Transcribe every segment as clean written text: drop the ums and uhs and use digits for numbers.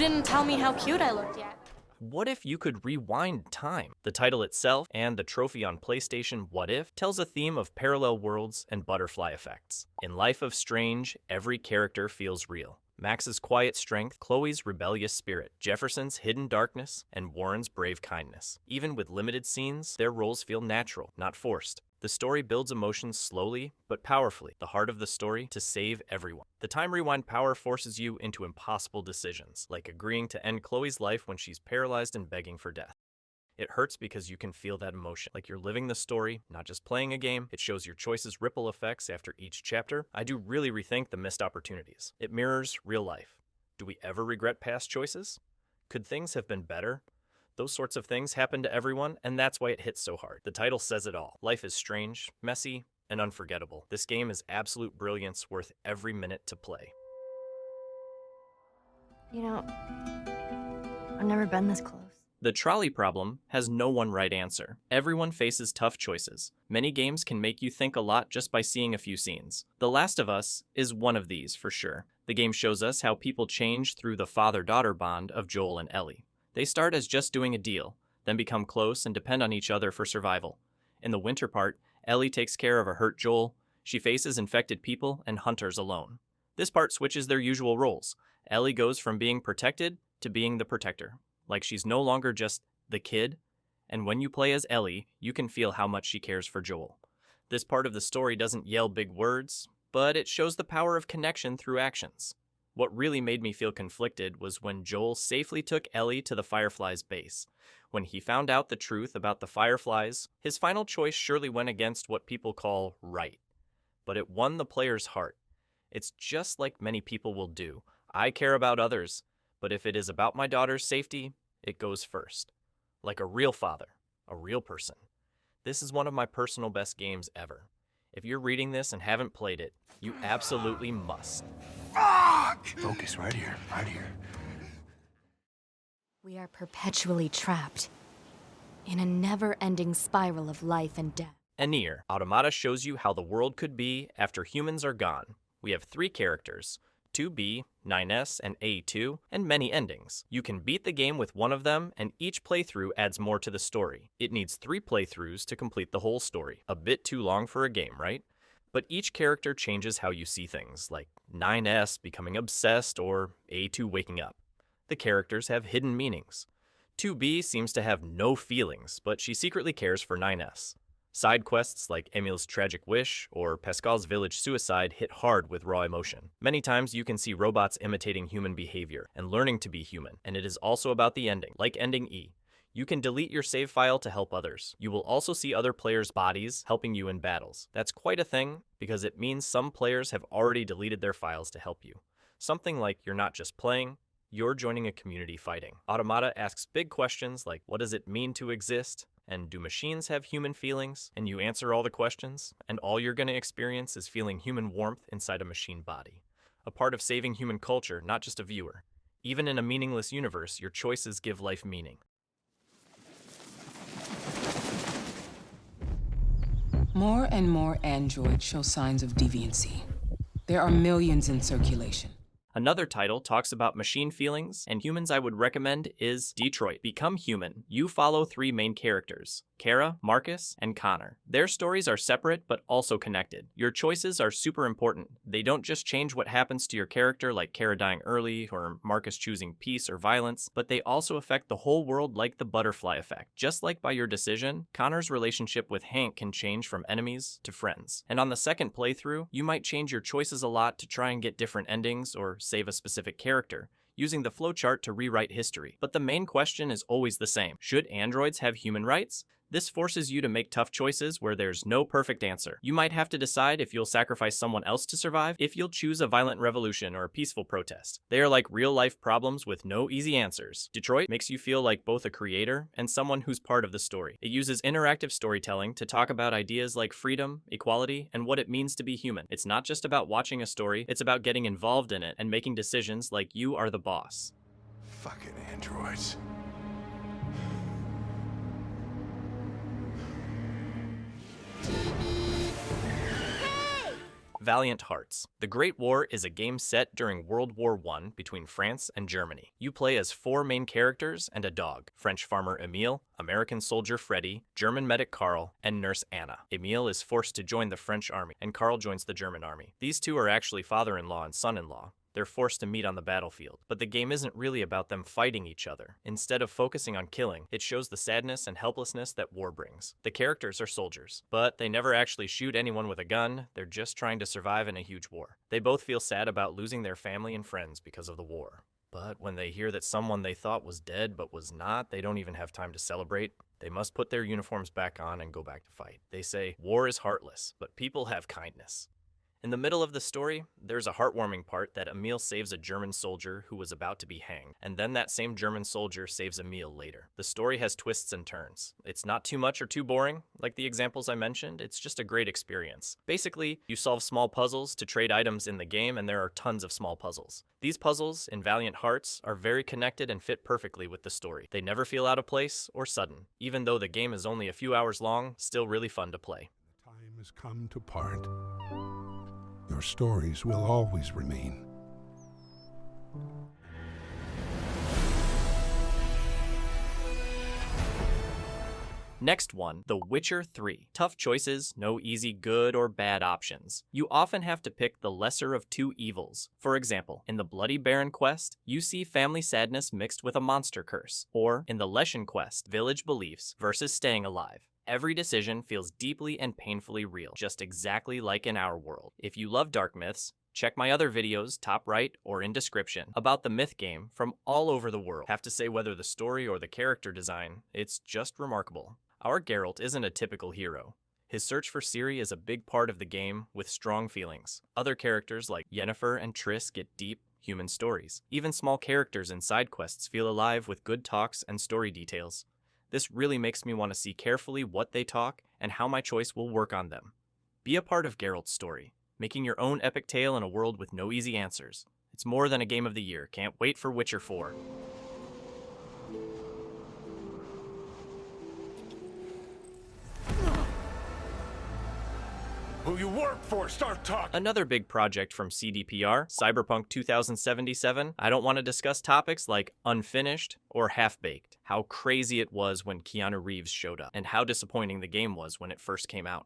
didn't tell me how cute I looked yet. What if you could rewind time? The title itself and the trophy on PlayStation What If tells a theme of parallel worlds and butterfly effects. In Life of Strange, every character feels real. Max's quiet strength, Chloe's rebellious spirit, Jefferson's hidden darkness, and Warren's brave kindness. Even with limited scenes, their roles feel natural, not forced. The story builds emotions slowly but powerfully, the heart of the story to save everyone. The time rewind power forces you into impossible decisions, like agreeing to end Chloe's life when she's paralyzed and begging for death. It hurts because you can feel that emotion, like you're living the story, not just playing a game. It shows your choices' ripple effects after each chapter. I do really rethink the missed opportunities. It mirrors real life. Do we ever regret past choices? Could things have been better? Those sorts of things happen to everyone, and that's why it hits so hard. The title says it all. Life is strange, messy, and unforgettable. This game is absolute brilliance, worth every minute to play. You know, I've never been this close. The trolley problem has no one right answer. Everyone faces tough choices. Many games can make you think a lot just by seeing a few scenes. The Last of Us is one of these, for sure. The game shows us how people change through the father-daughter bond of Joel and Ellie. They start as just doing a deal, then become close and depend on each other for survival. In the winter part, Ellie takes care of a hurt Joel. She faces infected people and hunters alone. This part switches their usual roles. Ellie goes from being protected to being the protector. Like she's no longer just the kid, and when you play as Ellie, you can feel how much she cares for Joel. This part of the story doesn't yell big words, but it shows the power of connection through actions. What really made me feel conflicted was when Joel safely took Ellie to the Fireflies' base. When he found out the truth about the Fireflies, his final choice surely went against what people call right. But it won the player's heart. It's just like many people will do. I care about others, but if it is about my daughter's safety, it goes first. Like a real father, a real person. This is one of my personal best games ever. If you're reading this and haven't played it, you absolutely must. Fuck! Focus right here, right here. We are perpetually trapped in a never-ending spiral of life and death. And NieR, Automata shows you how the world could be after humans are gone. We have 3 characters, 2B, 9S, and A2, and many endings. You can beat the game with one of them, and each playthrough adds more to the story. It needs 3 playthroughs to complete the whole story. A bit too long for a game, right? But each character changes how you see things, like 9S becoming obsessed or A2 waking up. The characters have hidden meanings. 2B seems to have no feelings, but she secretly cares for 9S. Side quests like Emil's tragic wish or Pascal's village suicide hit hard with raw emotion. Many times you can see robots imitating human behavior and learning to be human, and it is also about the ending, like ending E. You can delete your save file to help others. You will also see other players' bodies helping you in battles. That's quite a thing, because it means some players have already deleted their files to help you. Something like you're not just playing, you're joining a community fighting. Automata asks big questions like, what does it mean to exist? And do machines have human feelings? And you answer all the questions, and all you're going to experience is feeling human warmth inside a machine body. A part of saving human culture, not just a viewer. Even in a meaningless universe, your choices give life meaning. More and more androids show signs of deviancy. There are millions in circulation. Another title talks about machine feelings, and humans I would recommend is Detroit. Become Human. You follow 3 main characters, Kara, Marcus, and Connor. Their stories are separate but also connected. Your choices are super important. They don't just change what happens to your character, like Kara dying early or Marcus choosing peace or violence, but they also affect the whole world like the butterfly effect. Just like by your decision, Connor's relationship with Hank can change from enemies to friends. And on the second playthrough, you might change your choices a lot to try and get different endings or save a specific character, using the flowchart to rewrite history. But the main question is always the same. Should androids have human rights? This forces you to make tough choices where there's no perfect answer. You might have to decide if you'll sacrifice someone else to survive, if you'll choose a violent revolution or a peaceful protest. They are like real-life problems with no easy answers. Detroit makes you feel like both a creator and someone who's part of the story. It uses interactive storytelling to talk about ideas like freedom, equality, and what it means to be human. It's not just about watching a story, it's about getting involved in it and making decisions like you are the boss. Fucking androids. Valiant Hearts. The Great War is a game set during World War I between France and Germany. You play as 4 main characters and a dog: French farmer Emile, American soldier Freddy, German medic Carl, and nurse Anna. Emile is forced to join the French army, and Carl joins the German army. These two are actually father-in-law and son-in-law. They're forced to meet on the battlefield, but the game isn't really about them fighting each other. Instead of focusing on killing, it shows the sadness and helplessness that war brings. The characters are soldiers, but they never actually shoot anyone with a gun. They're just trying to survive in a huge war. They both feel sad about losing their family and friends because of the war. But when they hear that someone they thought was dead but was not, they don't even have time to celebrate. They must put their uniforms back on and go back to fight. They say, "War is heartless, but people have kindness." In the middle of the story, there's a heartwarming part that Emile saves a German soldier who was about to be hanged, and then that same German soldier saves Emile later. The story has twists and turns. It's not too much or too boring, like the examples I mentioned. It's just a great experience. Basically, you solve small puzzles to trade items in the game, and there are tons of small puzzles. These puzzles in Valiant Hearts are very connected and fit perfectly with the story. They never feel out of place or sudden. Even though the game is only a few hours long, still really fun to play. The time has come to part. Your stories will always remain. Next one, The Witcher 3. Tough choices, no easy good or bad options. You often have to pick the lesser of 2 evils. For example, in the Bloody Baron quest, you see family sadness mixed with a monster curse. Or in the Leshen quest, village beliefs versus staying alive. Every decision feels deeply and painfully real, just exactly like in our world. If you love dark myths, check my other videos, top right or in description, about the myth game from all over the world. Have to say whether the story or the character design, it's just remarkable. Our Geralt isn't a typical hero. His search for Ciri is a big part of the game with strong feelings. Other characters like Yennefer and Triss get deep, human stories. Even small characters in side quests feel alive with good talks and story details. This really makes me want to see carefully what they talk and how my choice will work on them. Be a part of Geralt's story, making your own epic tale in a world with no easy answers. It's more than a game of the year. Can't wait for Witcher 4. Who you work for, start talking! Another big project from CDPR, Cyberpunk 2077. I don't want to discuss topics like unfinished or half-baked. How crazy it was when Keanu Reeves showed up, and how disappointing the game was when it first came out.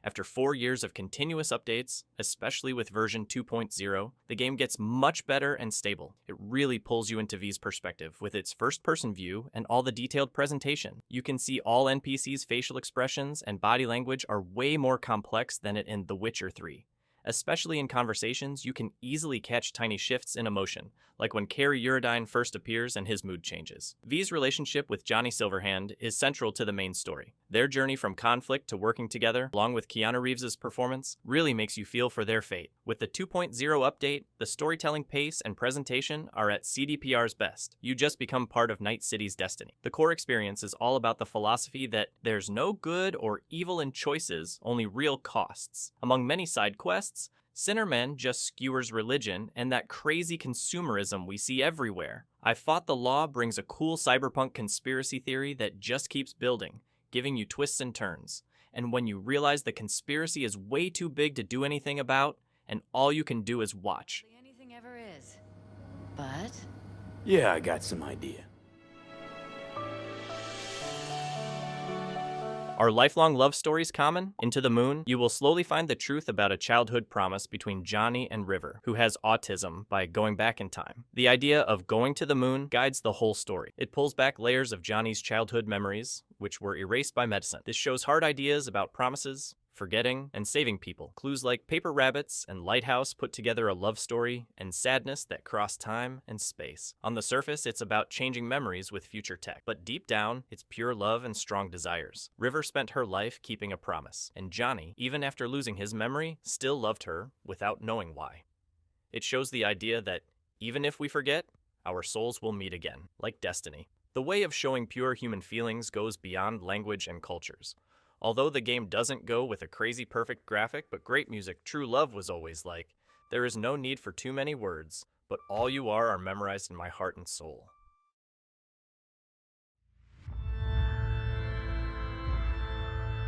After 4 years of continuous updates, especially with version 2.0, the game gets much better and stable. It really pulls you into V's perspective with its first-person view and all the detailed presentation. You can see all NPCs' facial expressions and body language are way more complex than it in The Witcher 3. Especially in conversations, you can easily catch tiny shifts in emotion, like when Cary Eurodyne first appears and his mood changes. V's relationship with Johnny Silverhand is central to the main story. Their journey from conflict to working together, along with Keanu Reeves' performance, really makes you feel for their fate. With the 2.0 update, the storytelling pace and presentation are at CDPR's best. You just become part of Night City's destiny. The core experience is all about the philosophy that there's no good or evil in choices, only real costs. Among many side quests, Sinnerman just skewers religion and that crazy consumerism we see everywhere. I Fought the Law brings a cool cyberpunk conspiracy theory that just keeps building, giving you twists and turns. And when you realize the conspiracy is way too big to do anything about, and all you can do is watch. Hardly anything ever is. But Yeah, I got some idea. Are lifelong love stories common? Into the Moon, you will slowly find the truth about a childhood promise between Johnny and River, who has autism, by going back in time. The idea of going to the moon guides the whole story. It pulls back layers of Johnny's childhood memories, which were erased by medicine. This shows hard ideas about promises, forgetting, and saving people. Clues like Paper Rabbits and Lighthouse put together a love story and sadness that cross time and space. On the surface, it's about changing memories with future tech, but deep down, it's pure love and strong desires. River spent her life keeping a promise, and Johnny, even after losing his memory, still loved her without knowing why. It shows the idea that even if we forget, our souls will meet again, like destiny. The way of showing pure human feelings goes beyond language and cultures. Although the game doesn't go with a crazy perfect graphic, but great music, true love was always like, there is no need for too many words, but all you are memorized in my heart and soul.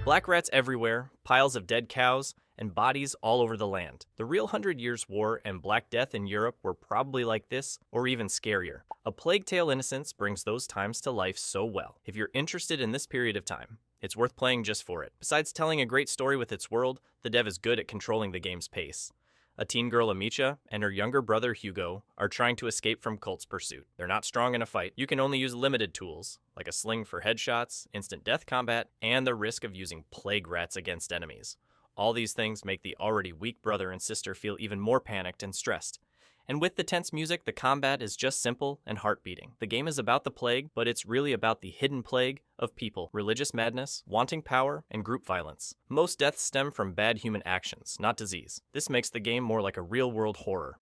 Black rats everywhere, piles of dead cows, and bodies all over the land. The real 100 Years' War and Black Death in Europe were probably like this, or even scarier. A Plague Tale: Innocence brings those times to life so well. If you're interested in this period of time, it's worth playing just for it. Besides telling a great story with its world, the dev is good at controlling the game's pace. A teen girl, Amicia, and her younger brother, Hugo, are trying to escape from Cult's pursuit. They're not strong in a fight. You can only use limited tools, like a sling for headshots, instant death combat, and the risk of using plague rats against enemies. All these things make the already weak brother and sister feel even more panicked and stressed. And with the tense music, the combat is just simple and heart-beating. The game is about the plague, but it's really about the hidden plague of people, religious madness, wanting power, and group violence. Most deaths stem from bad human actions, not disease. This makes the game more like a real-world horror.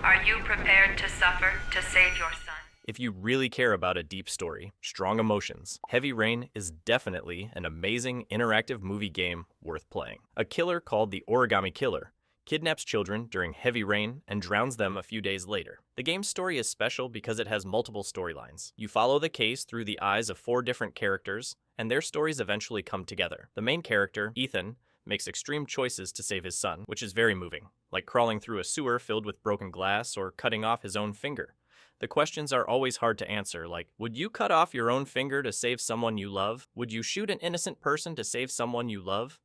Are you prepared to suffer to save your son? If you really care about a deep story, strong emotions, Heavy Rain is definitely an amazing interactive movie game worth playing. A killer called the Origami Killer kidnaps children during heavy rain and drowns them a few days later. The game's story is special because it has multiple storylines. You follow the case through the eyes of 4 different characters, and their stories eventually come together. The main character, Ethan, makes extreme choices to save his son, which is very moving, like crawling through a sewer filled with broken glass or cutting off his own finger. The questions are always hard to answer, like, would you cut off your own finger to save someone you love? Would you shoot an innocent person to save someone you love?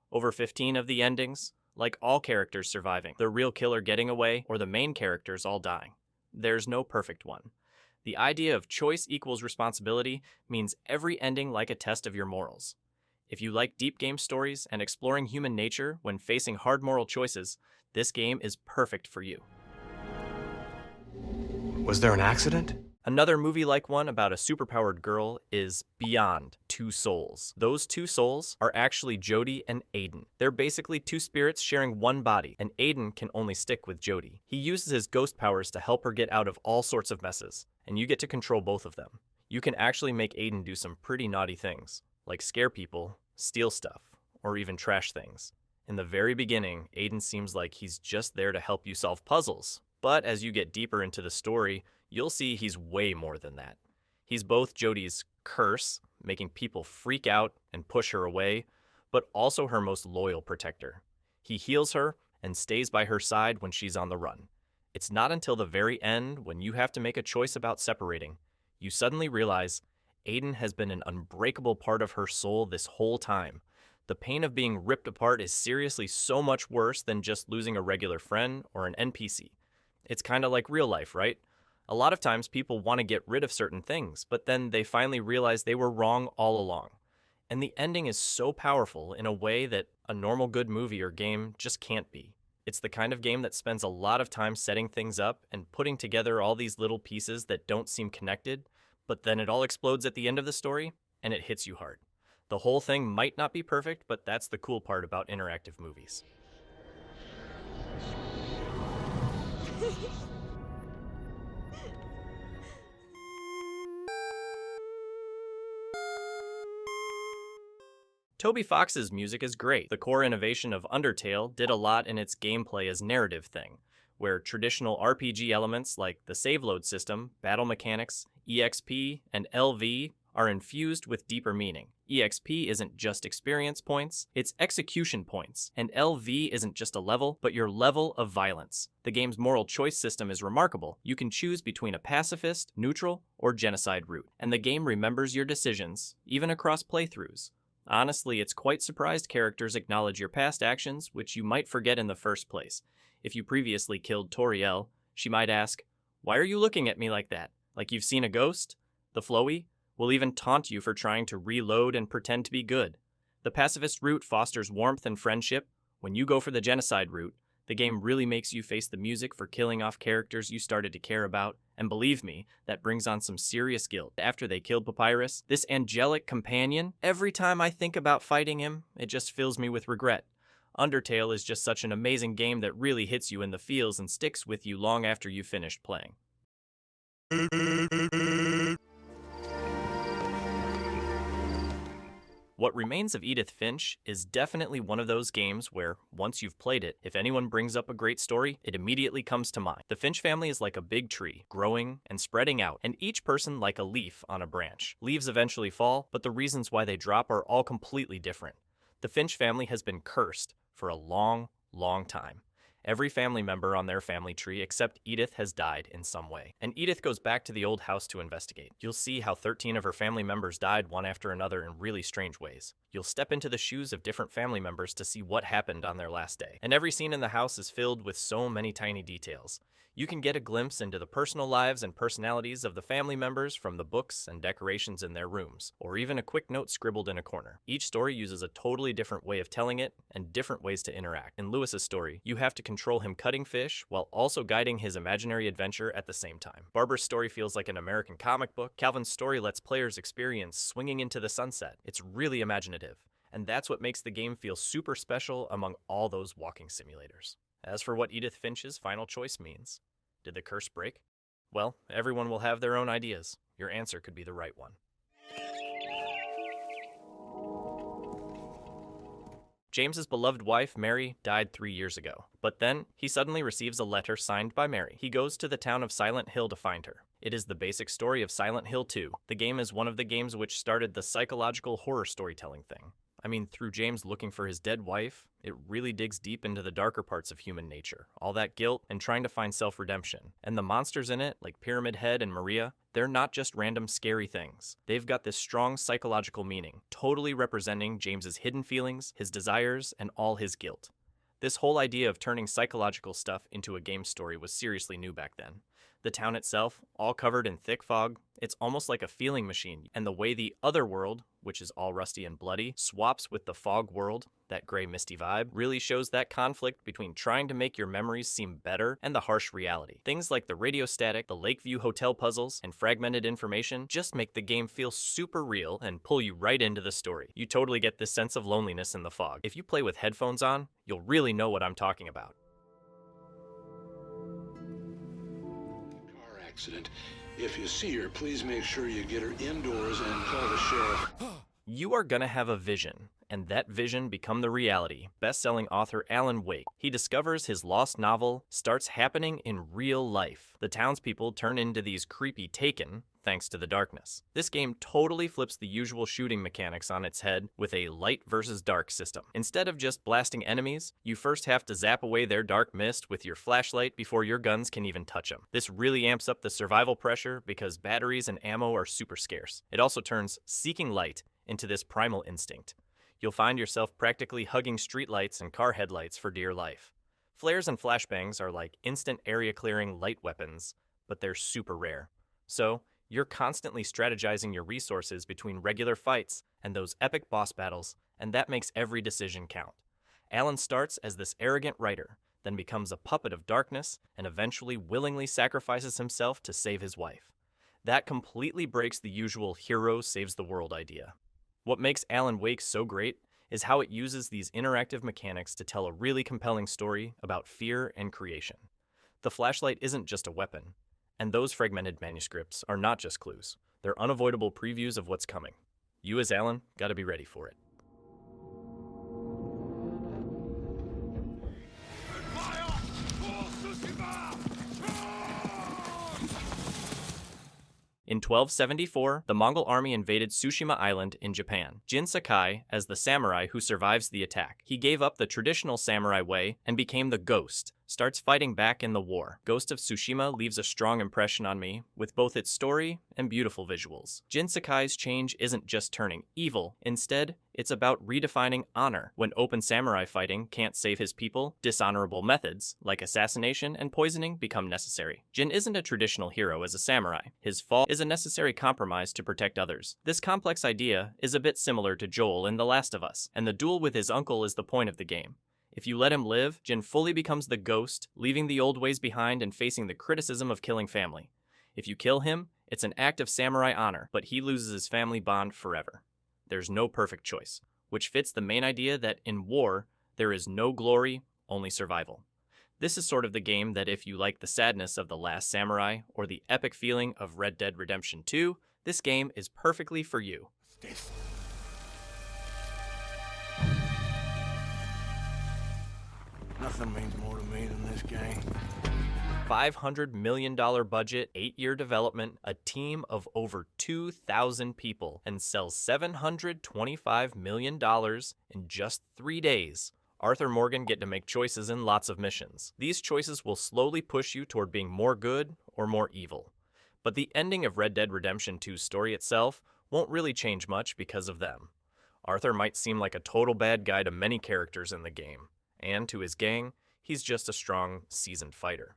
Over 15 of the endings, like all characters surviving, the real killer getting away, or the main characters all dying. There's no perfect one. The idea of choice equals responsibility means every ending like a test of your morals. If you like deep game stories and exploring human nature when facing hard moral choices, this game is perfect for you. Was there an accident? Another movie-like one about a superpowered girl is Beyond Two Souls. Those 2 souls are actually Jody and Aiden. They're basically 2 spirits sharing one body, and Aiden can only stick with Jody. He uses his ghost powers to help her get out of all sorts of messes, and you get to control both of them. You can actually make Aiden do some pretty naughty things, like scare people, steal stuff, or even trash things. In the very beginning, Aiden seems like he's just there to help you solve puzzles. But as you get deeper into the story, you'll see he's way more than that. He's both Jodie's curse, making people freak out and push her away, but also her most loyal protector. He heals her and stays by her side when she's on the run. It's not until the very end, when you have to make a choice about separating, you suddenly realize Aiden has been an unbreakable part of her soul this whole time. The pain of being ripped apart is seriously so much worse than just losing a regular friend or an NPC. It's kind of like real life, right? A lot of times people want to get rid of certain things, but then they finally realize they were wrong all along. And the ending is so powerful in a way that a normal good movie or game just can't be. It's the kind of game that spends a lot of time setting things up and putting together all these little pieces that don't seem connected, but then it all explodes at the end of the story, and it hits you hard. The whole thing might not be perfect, but that's the cool part about interactive movies. Toby Fox's music is great. The core innovation of Undertale did a lot in its gameplay as narrative thing, where traditional RPG elements like the save load system, battle mechanics, EXP, and LV are infused with deeper meaning. EXP isn't just experience points, it's execution points, and LV isn't just a level, but your level of violence. The game's moral choice system is remarkable. You can choose between a pacifist, neutral, or genocide route, and the game remembers your decisions, even across playthroughs. Honestly, it's quite surprised characters acknowledge your past actions, which you might forget in the first place. If you previously killed Toriel, she might ask, "Why are you looking at me like that? Like you've seen a ghost?" The Flowey will even taunt you for trying to reload and pretend to be good. The pacifist route fosters warmth and friendship. When you go for the genocide route, the game really makes you face the music for killing off characters you started to care about, and believe me, that brings on some serious guilt. After they killed Papyrus, this angelic companion, every time I think about fighting him, it just fills me with regret. Undertale is just such an amazing game that really hits you in the feels and sticks with you long after you've finished playing. What Remains of Edith Finch is definitely one of those games where, once you've played it, if anyone brings up a great story, it immediately comes to mind. The Finch family is like a big tree, growing and spreading out, and each person like a leaf on a branch. Leaves eventually fall, but the reasons why they drop are all completely different. The Finch family has been cursed for a long, long time. Every family member on their family tree except Edith has died in some way. And Edith goes back to the old house to investigate. You'll see how 13 of her family members died one after another in really strange ways. You'll step into the shoes of different family members to see what happened on their last day. And every scene in the house is filled with so many tiny details. You can get a glimpse into the personal lives and personalities of the family members from the books and decorations in their rooms, or even a quick note scribbled in a corner. Each story uses a totally different way of telling it and different ways to interact. In Lewis's story, you have to control him cutting fish while also guiding his imaginary adventure at the same time. Barbara's story feels like an American comic book. Calvin's story lets players experience swinging into the sunset. It's really imaginative, and that's what makes the game feel super special among all those walking simulators. As for what Edith Finch's final choice means, did the curse break? Well, everyone will have their own ideas. Your answer could be the right one. James's beloved wife, Mary, died 3 years ago. But then, he suddenly receives a letter signed by Mary. He goes to the town of Silent Hill to find her. It is the basic story of Silent Hill 2. The game is one of the games which started the psychological horror storytelling thing. I mean, through James looking for his dead wife, it really digs deep into the darker parts of human nature. All that guilt and trying to find self-redemption. And the monsters in it, like Pyramid Head and Maria, they're not just random scary things. They've got this strong psychological meaning, totally representing James's hidden feelings, his desires, and all his guilt. This whole idea of turning psychological stuff into a game story was seriously new back then. The town itself, all covered in thick fog, it's almost like a feeling machine, and the way the other world, which is all rusty and bloody, swaps with the fog world, that gray misty vibe, really shows that conflict between trying to make your memories seem better and the harsh reality. Things like the radio static, the Lakeview Hotel puzzles, and fragmented information just make the game feel super real and pull you right into the story. You totally get this sense of loneliness in the fog. If you play with headphones on, you'll really know what I'm talking about. Accident. If you see her, please make sure you get her indoors and call the sheriff. You are gonna have a vision, and that vision become the reality. Best-selling author Alan Wake. He discovers his lost novel starts happening in real life. The townspeople turn into these creepy Taken, thanks to the darkness. This game totally flips the usual shooting mechanics on its head with a light versus dark system. Instead of just blasting enemies, you first have to zap away their dark mist with your flashlight before your guns can even touch them. This really amps up the survival pressure because batteries and ammo are super scarce. It also turns seeking light into this primal instinct. You'll find yourself practically hugging streetlights and car headlights for dear life. Flares and flashbangs are like instant area clearing light weapons, but they're super rare. So, you're constantly strategizing your resources between regular fights and those epic boss battles, and that makes every decision count. Alan starts as this arrogant writer, then becomes a puppet of darkness, and eventually willingly sacrifices himself to save his wife. That completely breaks the usual hero saves the world idea. What makes Alan Wake so great is how it uses these interactive mechanics to tell a really compelling story about fear and creation. The flashlight isn't just a weapon. And those fragmented manuscripts are not just clues. They're unavoidable previews of what's coming. You as Alan gotta be ready for it. In 1274, the Mongol army invaded Tsushima Island in Japan. Jin Sakai as the samurai who survives the attack. He gave up the traditional samurai way and became the Ghost, starts fighting back in the war. Ghost of Tsushima leaves a strong impression on me, with both its story and beautiful visuals. Jin Sakai's change isn't just turning evil. Instead, it's about redefining honor. When open samurai fighting can't save his people, dishonorable methods, like assassination and poisoning, become necessary. Jin isn't a traditional hero as a samurai. His fall is a necessary compromise to protect others. This complex idea is a bit similar to Joel in The Last of Us, and the duel with his uncle is the point of the game. If you let him live, Jin fully becomes the Ghost, leaving the old ways behind and facing the criticism of killing family. If you kill him, it's an act of samurai honor, but he loses his family bond forever. There's no perfect choice, which fits the main idea that in war, there is no glory, only survival. This is sort of the game that if you like the sadness of The Last Samurai or the epic feeling of Red Dead Redemption 2, this game is perfectly for you. Nothing means more to me than this game. $500 million budget, 8-year development, a team of over 2,000 people, and sells $725 million in just 3 days. Arthur Morgan get to make choices in lots of missions. These choices will slowly push you toward being more good or more evil. But the ending of Red Dead Redemption 2's story itself won't really change much because of them. Arthur might seem like a total bad guy to many characters in the game, and to his gang, he's just a strong, seasoned fighter.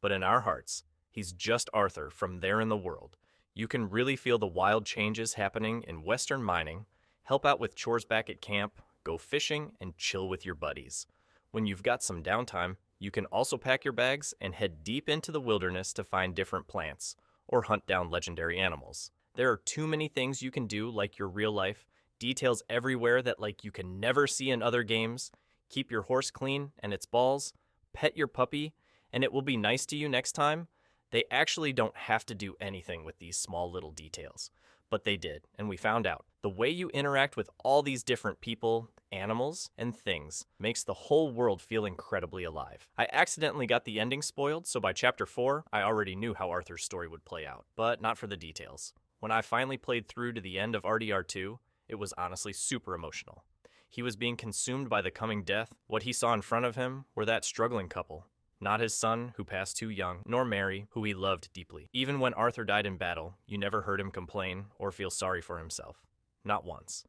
But in our hearts, he's just Arthur from there in the world. You can really feel the wild changes happening in Western mining, help out with chores back at camp, go fishing, and chill with your buddies. When you've got some downtime, you can also pack your bags and head deep into the wilderness to find different plants, or hunt down legendary animals. There are too many things you can do like your real life, details everywhere that like you can never see in other games, keep your horse clean and its balls, pet your puppy, and it will be nice to you next time. They actually don't have to do anything with these small little details. But they did, and we found out. The way you interact with all these different people, animals, and things makes the whole world feel incredibly alive. I accidentally got the ending spoiled, so by Chapter 4, I already knew how Arthur's story would play out, but not for the details. When I finally played through to the end of RDR2, it was honestly super emotional. He was being consumed by the coming death. What he saw in front of him were that struggling couple. Not his son, who passed too young, nor Mary, who he loved deeply. Even when Arthur died in battle, you never heard him complain or feel sorry for himself. Not once.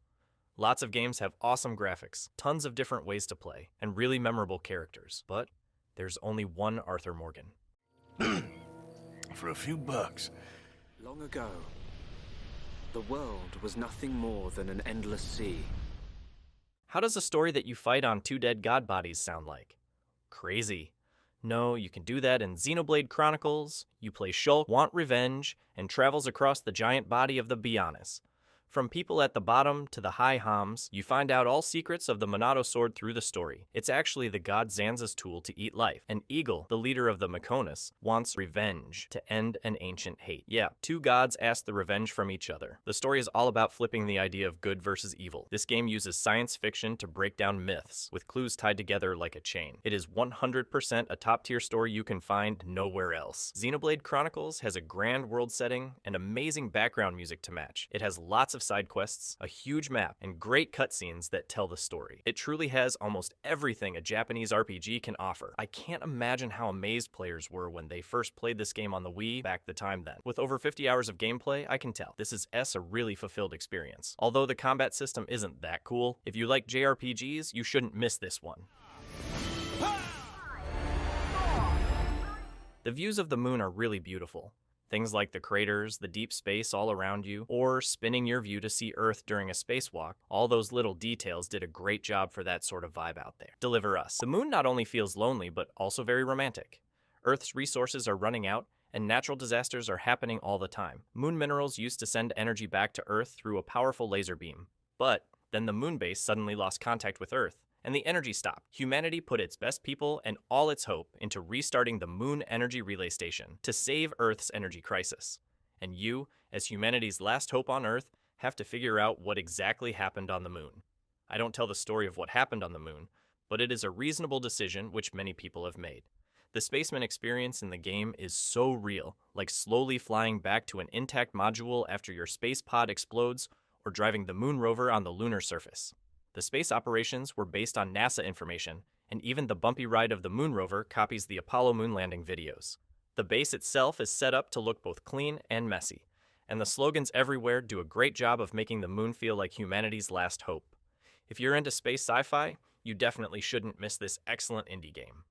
Lots of games have awesome graphics, tons of different ways to play, and really memorable characters. But there's only one Arthur Morgan. For a few bucks. Long ago, the world was nothing more than an endless sea. How does a story that you fight on 2 dead god bodies sound like? Crazy. No, you can do that in Xenoblade Chronicles. You play Shulk, want revenge, and travels across the giant body of the Bionis. From people at the bottom to the high Homs, you find out all secrets of the Monado sword through the story. It's actually the god Zanza's tool to eat life, and Eagle, the leader of the Mekonis, wants revenge to end an ancient hate. Yeah, 2 gods ask the revenge from each other. The story is all about flipping the idea of good versus evil. This game uses science fiction to break down myths, with clues tied together like a chain. It is 100% a top-tier story you can find nowhere else. Xenoblade Chronicles has a grand world setting and amazing background music to match. It has lots of side quests, a huge map, and great cutscenes that tell the story. It truly has almost everything a Japanese RPG can offer. I can't imagine how amazed players were when they first played this game on the Wii back the time then. With over 50 hours of gameplay, I can tell. This is a really fulfilled experience. Although the combat system isn't that cool, if you like JRPGs, you shouldn't miss this one. The views of the moon are really beautiful. Things like the craters, the deep space all around you, or spinning your view to see Earth during a spacewalk, all those little details did a great job for that sort of vibe out there. Deliver us. The moon not only feels lonely, but also very romantic. Earth's resources are running out, and natural disasters are happening all the time. Moon minerals used to send energy back to Earth through a powerful laser beam. But then the moon base suddenly lost contact with Earth, and the energy stopped. Humanity put its best people and all its hope into restarting the Moon Energy Relay Station to save Earth's energy crisis. And you, as humanity's last hope on Earth, have to figure out what exactly happened on the moon. I don't tell the story of what happened on the moon, but it is a reasonable decision which many people have made. The spaceman experience in the game is so real, like slowly flying back to an intact module after your space pod explodes, or driving the moon rover on the lunar surface. The space operations were based on NASA information, and even the bumpy ride of the moon rover copies the Apollo moon landing videos. The base itself is set up to look both clean and messy, and the slogans everywhere do a great job of making the moon feel like humanity's last hope. If you're into space sci-fi, you definitely shouldn't miss this excellent indie game.